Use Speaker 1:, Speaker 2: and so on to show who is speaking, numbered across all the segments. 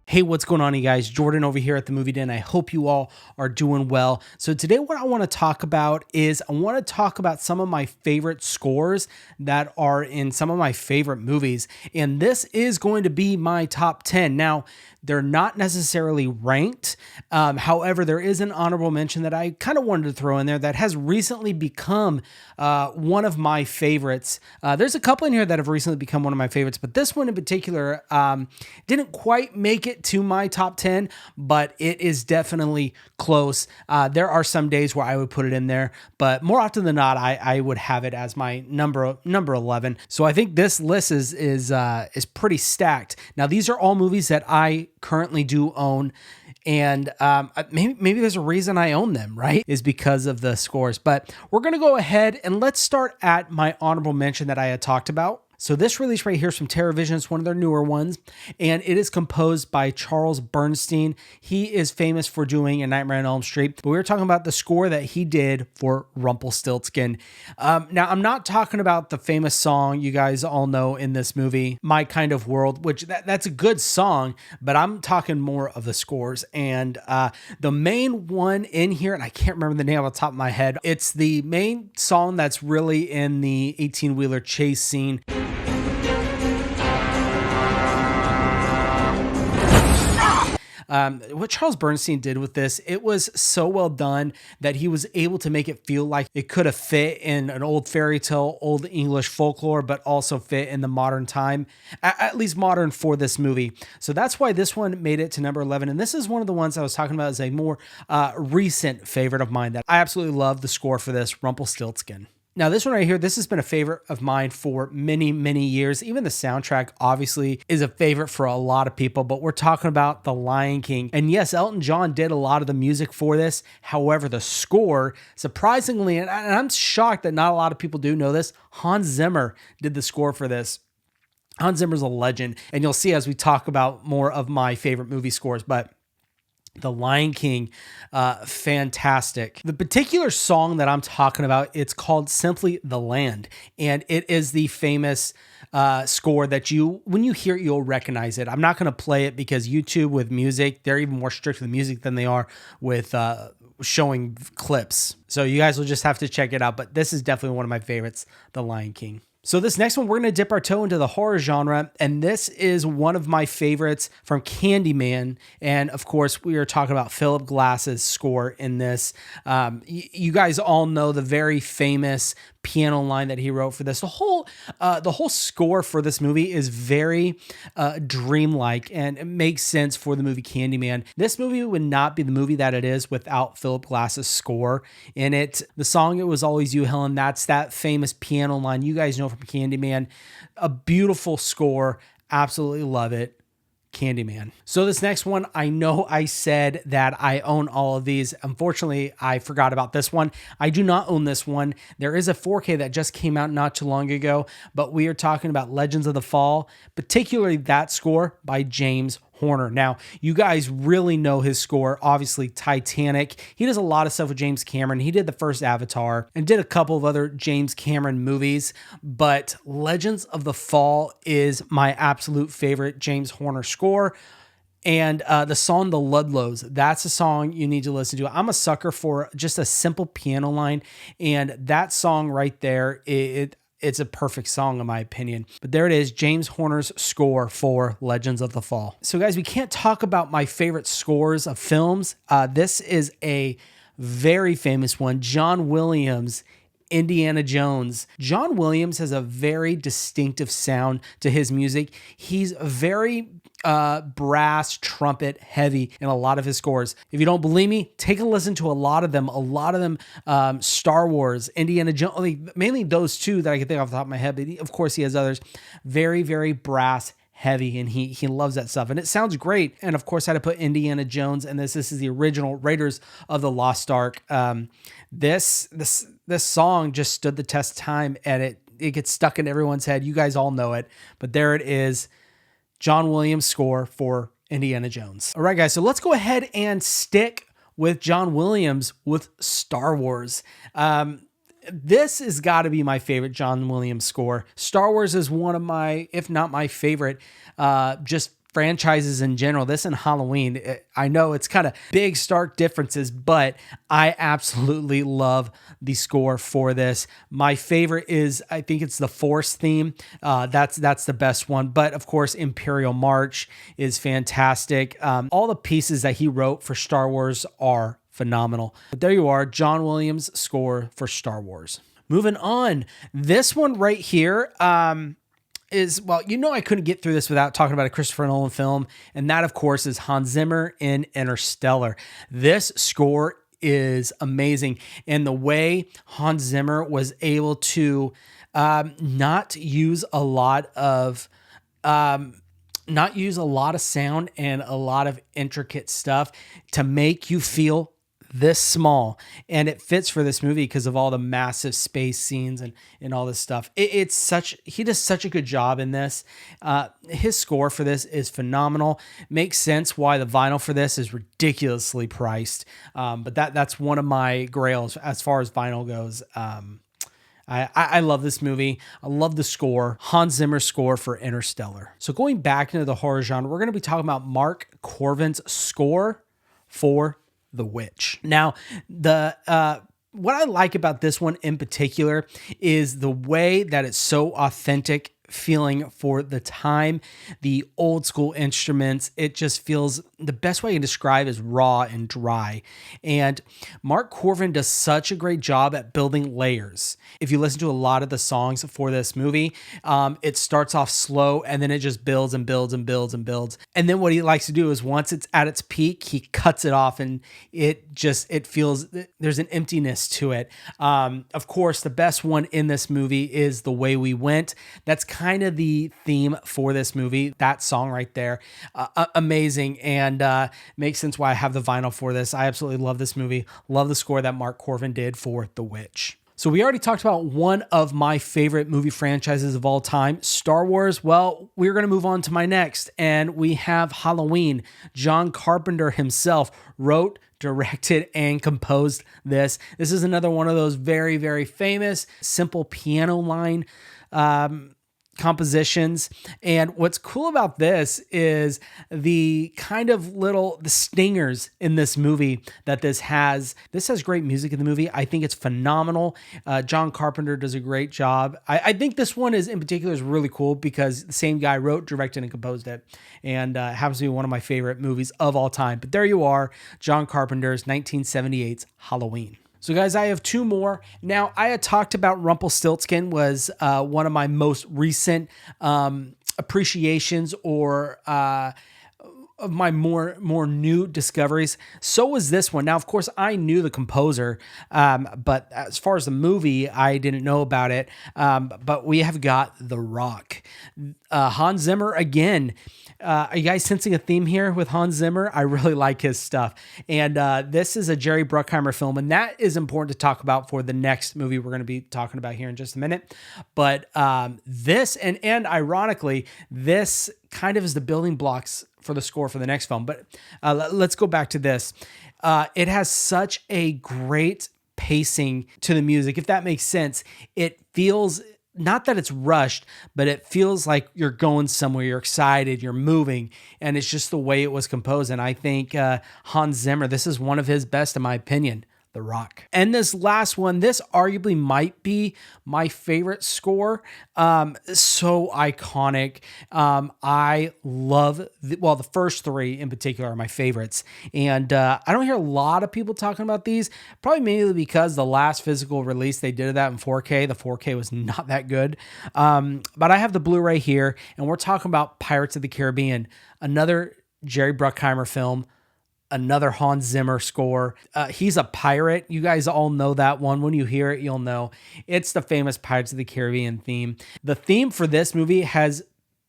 Speaker 1: Hey, what's going on, you guys? Jordan over here at the Movie Den. I hope you all are doing well. So today what I want to talk about is I want to talk about some of my favorite scores that are in some of my favorite movies. And this is going to be my top 10. Now, they're not necessarily ranked. However, there is an honorable mention that I kind of wanted to throw in there that has recently become one of my favorites. There's a couple in here that have recently become one of my favorites, but this one in particular didn't quite make it to my top 10, but it is definitely close. There are some days where I would put it in there, but more often than not, I would have it as my number 11. So I think this list is pretty stacked. Now, these are all movies that I currently do own, and maybe there's a reason I own them, right? Is because of the scores. But we're gonna go ahead and let's start at my honorable mention that I had talked about. So this release right here is from TerraVision. It's one of their newer ones, and it is composed by Charles Bernstein. He is famous for doing A Nightmare on Elm Street, but we were talking about the score that he did for Rumpelstiltskin. Now, I'm not talking about the famous song you guys all know in this movie, My Kind of World, which that's a good song, but I'm talking more of the scores. And the main one in here, and I can't remember the name off the top of my head, it's the main song that's really in the 18-wheeler chase scene. What Charles Bernstein did with this, it was so well done that he was able to make it feel like it could have fit in an old fairy tale, old English folklore, but also fit in the modern time, at least modern for this movie. So that's why this one made it to number 11. And this is one of the ones I was talking about as a more recent favorite of mine that I absolutely love the score for this, Rumpelstiltskin. Now, this one right here, this has been a favorite of mine for many, many years. Even the soundtrack obviously is a favorite for a lot of people, but we're talking about The Lion King. And yes, Elton John did a lot of the music for this. However, the score, surprisingly, and I'm shocked that not a lot of people do know this, Hans Zimmer did the score for this. Hans Zimmer's a legend, and you'll see as we talk about more of my favorite movie scores, but The Lion King, fantastic. The particular song that I'm talking about, it's called Simply the Land, and it is the famous score that when you hear it, you'll recognize it. I'm not going to play it because YouTube with music, they're even more strict with music than they are with showing clips. So you guys will just have to check it out, but this is definitely one of my favorites, The Lion King. So this next one, we're going to dip our toe into the horror genre, and this is one of my favorites from Candyman. And of course, we are talking about Philip Glass's score in this. You guys all know the very famous piano line that he wrote for this. The whole score for this movie is very dreamlike, and it makes sense for the movie Candyman. This movie would not be the movie that it is without Philip Glass's score in it. The song "It Was Always You, Helen," that's that famous piano line you guys know from Candyman. A beautiful score. Absolutely love it. Candyman. So this next one, I know I said that I own all of these. Unfortunately, I forgot about this one. I do not own this one. There is a 4K that just came out not too long ago, but we are talking about Legends of the Fall, particularly that score by James Horner. Now, you guys really know his score, obviously Titanic. He does a lot of stuff with James Cameron. He did the first Avatar and did a couple of other James Cameron movies, but Legends of the Fall is my absolute favorite James Horner score. And the song The Ludlows, that's a song you need to listen to. I'm a sucker for just a simple piano line, and that song right there, it's a perfect song in my opinion. But there it is, James Horner's score for Legends of the Fall. So guys, we can't talk about my favorite scores of films. This is a very famous one. John Williams, Indiana Jones. John Williams has a very distinctive sound to his music. He's very brass, trumpet heavy in a lot of his scores. If you don't believe me, take a listen to a lot of them. Star Wars, Indiana Jones, mainly those two that I can think off the top of my head, but of course he has others. Very, very brass heavy, and he loves that stuff, and it sounds great. And of course I had to put Indiana Jones, and this is the original Raiders of the Lost Ark. This song just stood the test of time, and it gets stuck in everyone's head. You guys all know it, but there it is, John Williams' score for Indiana Jones. All right, guys, so let's go ahead and stick with John Williams with Star Wars. This has got to be my favorite John Williams score. Star Wars is one of my, if not my favorite, just franchises in general, this and Halloween, I know it's kind of big, stark differences, but I absolutely love the score for this. My favorite is, I think it's the Force theme. That's the best one. But of course, Imperial March is fantastic. All the pieces that he wrote for Star Wars are phenomenal. But there you are, John Williams' score for Star Wars. Moving on, this one right here is, well, I couldn't get through this without talking about a Christopher Nolan film, and that, of course, is Hans Zimmer in Interstellar. This score is amazing, and the way Hans Zimmer was able to not use a lot of sound and a lot of intricate stuff to make you feel this small, and it fits for this movie because of all the massive space scenes and all this stuff. He does such a good job in this. His score for this is phenomenal. Makes sense why the vinyl for this is ridiculously priced. But that's one of my grails as far as vinyl goes. I love this movie. I love the score, Hans Zimmer's score for Interstellar. So going back into the horror genre, we're going to be talking about Mark Corvin's score for The Witch. Now, what I like about this one in particular is the way that it's so authentic feeling for the time, the old school instruments. It just feels, the best way I can describe is raw and dry. And Mark Corvin does such a great job at building layers. If you listen to a lot of the songs for this movie, it starts off slow and then it just builds and builds and builds and builds. And then what he likes to do is once it's at its peak, he cuts it off and it feels, there's an emptiness to it. Of course, the best one in this movie is The Way We Went. That's kind of the theme for this movie. That song right there, amazing, and makes sense why I have the vinyl for this. I absolutely love this movie. Love the score that Mark Corvin did for The Witch. So we already talked about one of my favorite movie franchises of all time, Star Wars. Well, we're going to move on to my next, and we have Halloween. John Carpenter himself wrote, directed, and composed this. This is another one of those very, very famous, simple piano line compositions. And what's cool about this is the kind of the stingers in this movie that this has. This has great music in the movie. I think it's phenomenal. John Carpenter does a great job. I think this one in particular is really cool because the same guy wrote, directed, and composed it, and happens to be one of my favorite movies of all time. But there you are, John Carpenter's 1978's Halloween. So guys, I have two more. Now, I had talked about Rumpelstiltskin was one of my most recent appreciations or of my more new discoveries. So was this one. Now, of course, I knew the composer, but as far as the movie, I didn't know about it. But we have got The Rock. Hans Zimmer again. Are you guys sensing a theme here with Hans Zimmer? I really like his stuff. And this is a Jerry Bruckheimer film, and that is important to talk about for the next movie we're going to be talking about here in just a minute. But this, and ironically, this kind of is the building blocks for the score for the next film. But let's go back to this. It has such a great pacing to the music, if that makes sense. It feels, not that it's rushed, but it feels like you're going somewhere, you're excited, you're moving, and it's just the way it was composed. And I think Hans Zimmer, this is one of his best, in my opinion, The Rock. And this last one, this arguably might be my favorite score. So iconic. I love, the first three in particular are my favorites. And I don't hear a lot of people talking about these, probably mainly because the last physical release they did of that in 4K, the 4K was not that good. But I have the Blu-ray here, and we're talking about Pirates of the Caribbean, another Jerry Bruckheimer film. Another Hans Zimmer score. He's a pirate. You guys all know that one. When you hear it, you'll know. It's the famous Pirates of the Caribbean theme. The theme for this movie has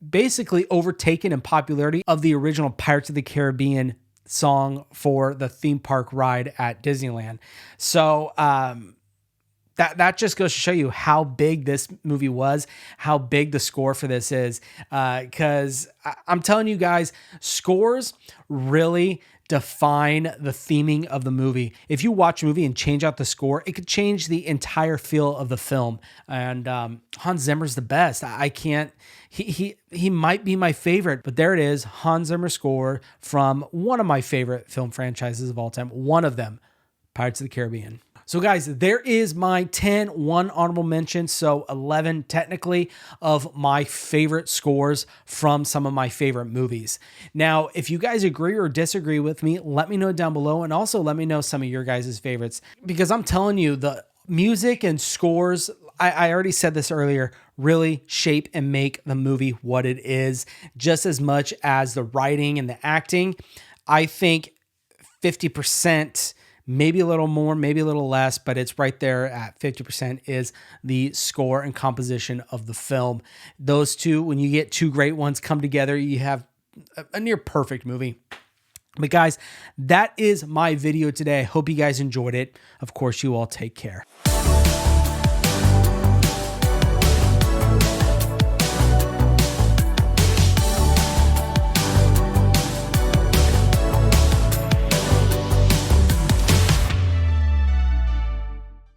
Speaker 1: basically overtaken in popularity of the original Pirates of the Caribbean song for the theme park ride at Disneyland. So That just goes to show you how big this movie was, how big the score for this is. Because I'm telling you guys, scores really define the theming of the movie. If you watch a movie and change out the score, it could change the entire feel of the film. And Hans Zimmer's the best. I can't. He might be my favorite, but there it is, Hans Zimmer score from one of my favorite film franchises of all time. One of them, Pirates of the Caribbean. So guys, there is my 10, one honorable mention, so 11 technically of my favorite scores from some of my favorite movies. Now, if you guys agree or disagree with me, let me know down below, and also let me know some of your guys' favorites, because I'm telling you, the music and scores, I already said this earlier, really shape and make the movie what it is, just as much as the writing and the acting. I think 50%, maybe a little more, maybe a little less, but it's right there at 50% is the score and composition of the film. Those two, when you get two great ones come together, you have a near perfect movie. But guys, that is my video today. I hope you guys enjoyed it. Of course, you all take care.